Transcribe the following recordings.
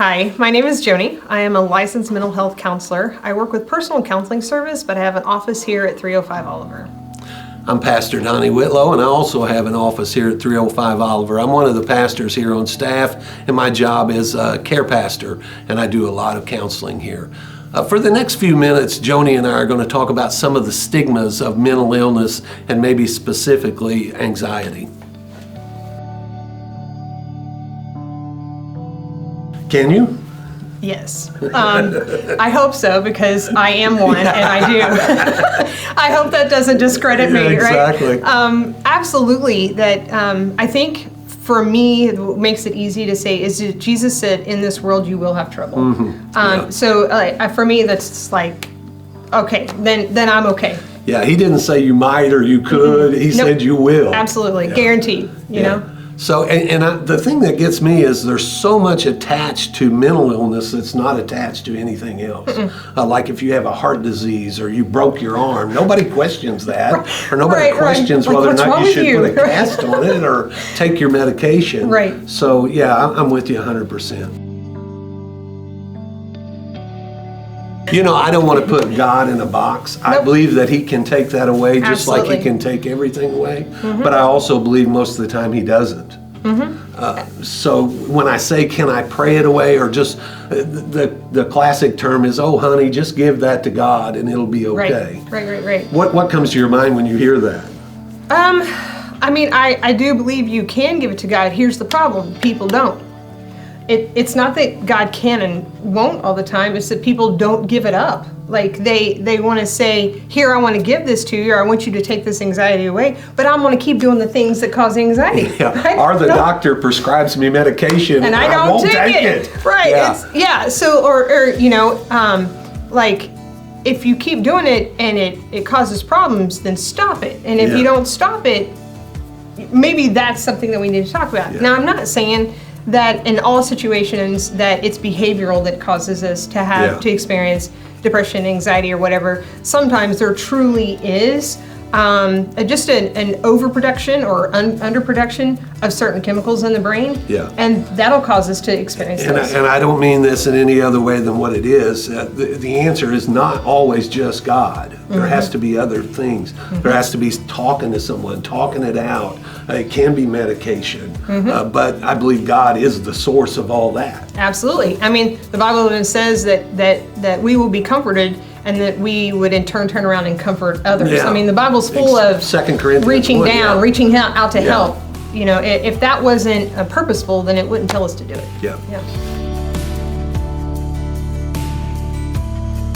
Hi, my name is Joni. I am a licensed mental health counselor. I work with personal counseling service, but I have an office here at 305 Oliver. I'm Pastor Donnie Whitlow, and I also have an office here at 305 Oliver. I'm one of the pastors here on staff, and my job is care pastor, and I do a lot of counseling here. For the next few minutes, Joni and I are going to talk about some of the stigmas of mental illness and maybe specifically anxiety. Can you? Yes. I hope so, because I am one and I do. I hope that doesn't discredit me, exactly. Right? Absolutely. That I think for me, what makes it easy to say is that Jesus said, in this world you will have trouble. Mm-hmm. So for me, that's like, okay, then I'm okay. Yeah, he didn't say you might or you could. He said you will. Absolutely. Yeah. Guaranteed, you know? So, the thing that gets me is there's so much attached to mental illness that's not attached to anything else. Like if you have a heart disease or you broke your arm, nobody questions that. Or nobody questions Like, whether or not you should put a Right. cast on it or take your medication. Right. So, yeah, I'm with you 100%. You know, I don't want to put God in a box. Nope. I believe that he can take that away just Absolutely. like he can take everything away. But I also believe most of the time he doesn't. So when I say, can I pray it away, or just the classic term is, oh, honey, just give that to God and it'll be okay. Right. What comes to your mind when you hear that? I mean, I do believe you can give it to God. Here's the problem. People don't. It's not that God can and won't all the time. It's that people don't give it up. Like they want to say, here, I want to give this to you, or I want you to take this anxiety away, but I want to keep doing the things that cause anxiety. Yeah. Right? Or the doctor prescribes me medication and I won't take it. Right. Yeah. So, or you know, like if you keep doing it and it causes problems, then stop it. And if you don't stop it, maybe that's something that we need to talk about. Now, I'm not saying that in all situations that it's behavioral that causes us to have to experience depression, anxiety, or whatever. Sometimes there truly is just an overproduction or underproduction of certain chemicals in the brain, and that'll cause us to experience this. And I don't mean this in any other way than what it is. The answer is not always just God. There has to be other things. There has to be talking to someone, talking it out. It can be medication, but I believe God is the source of all that. Absolutely. I mean, the Bible even says that we will be comforted, and that we would in turn turn around and comfort others. Yeah. I mean, the Bible's full of 2 Corinthians reaching 1, down, reaching out to help. You know, if that wasn't purposeful, then it wouldn't tell us to do it. Yeah.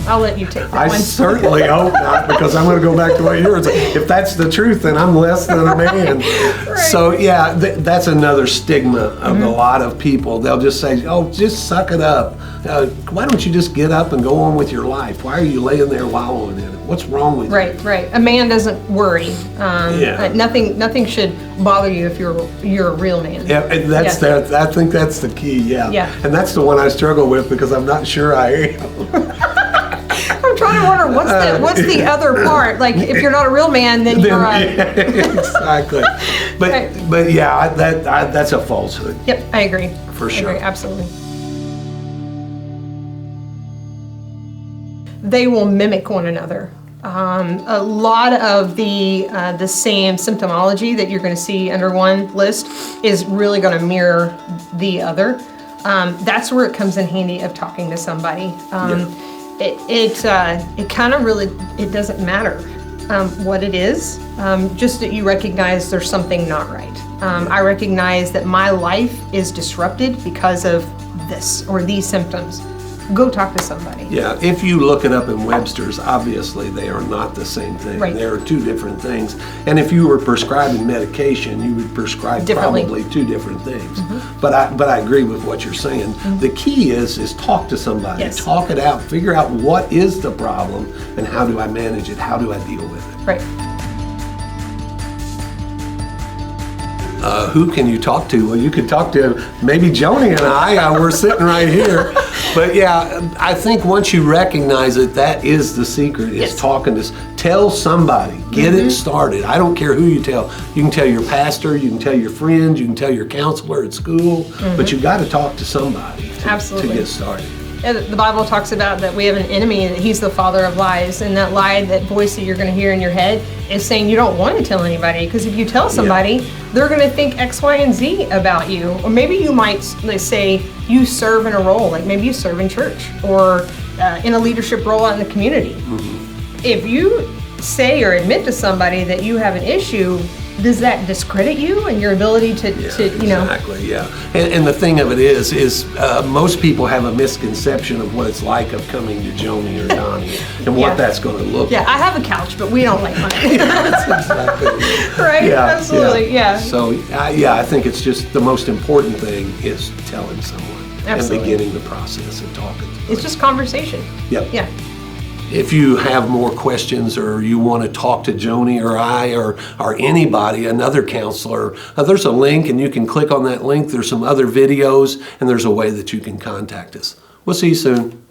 I'll let you take that I one. certainly hope not, because I'm going to go back to what you were saying. If that's the truth, then I'm less than a man. Right. So yeah, that's another stigma of a lot of people. They'll just say, oh, just suck it up. Why don't you just get up and go on with your life? Why are you laying there wallowing in it? What's wrong with you? Right. A man doesn't worry. Nothing should bother you if you're a real man. Yeah, and that's that. I think that's the key. Yeah. And that's the one I struggle with, because I'm not sure I am. I'm trying to wonder what's the other part. Like, if you're not a real man, then you're exactly. But yeah, that's a falsehood. Yep, I agree. For sure. I agree, absolutely. They will mimic one another. A lot of the same symptomology that you're going to see under one list is really going to mirror the other. That's where it comes in handy of talking to somebody. It kind of really, it doesn't matter what it is, just that you recognize there's something not right. I recognize that my life is disrupted because of this or these symptoms. Go talk to somebody. Yeah, if you look it up in Webster's, obviously they are not the same thing. Right. They are two different things. And if you were prescribing medication, you would prescribe probably two different things. But I agree with what you're saying. The key is talk to somebody. Yes. Talk it out. Figure out what is the problem and how do I manage it? How do I deal with it? Right. Who can you talk to? Well, you could talk to maybe Joni and I. We're sitting right here. But yeah, I think once you recognize it, that is the secret, is Yes. talking to, tell somebody, get it started. I don't care who you tell. You can tell your pastor, you can tell your friends, you can tell your counselor at school, but you got to talk to somebody to get started. The Bible talks about that we have an enemy, that he's the father of lies, and that lie, that voice that you're going to hear in your head, is saying you don't want to tell anybody, because if you tell somebody, they're going to think X, Y, and Z about you. Or maybe you might, let's say, you serve in a role, like maybe you serve in church or in a leadership role out in the community. If you say or admit to somebody that you have an issue, does that discredit you and your ability to you know? Exactly, yeah. And the thing of it is most people have a misconception of what it's like of coming to Joni or Donnie and what that's going to look like. I have a couch, but we don't like mine. That's exactly right. Right? Absolutely, yeah. So, I think it's just the most important thing is telling someone and beginning the process of talking to them. It's just conversation. Yep. Yeah. If you have more questions or you want to talk to Joni or I or anybody, another counselor, there's a link and you can click on that link. There's some other videos and there's a way that you can contact us. We'll see you soon.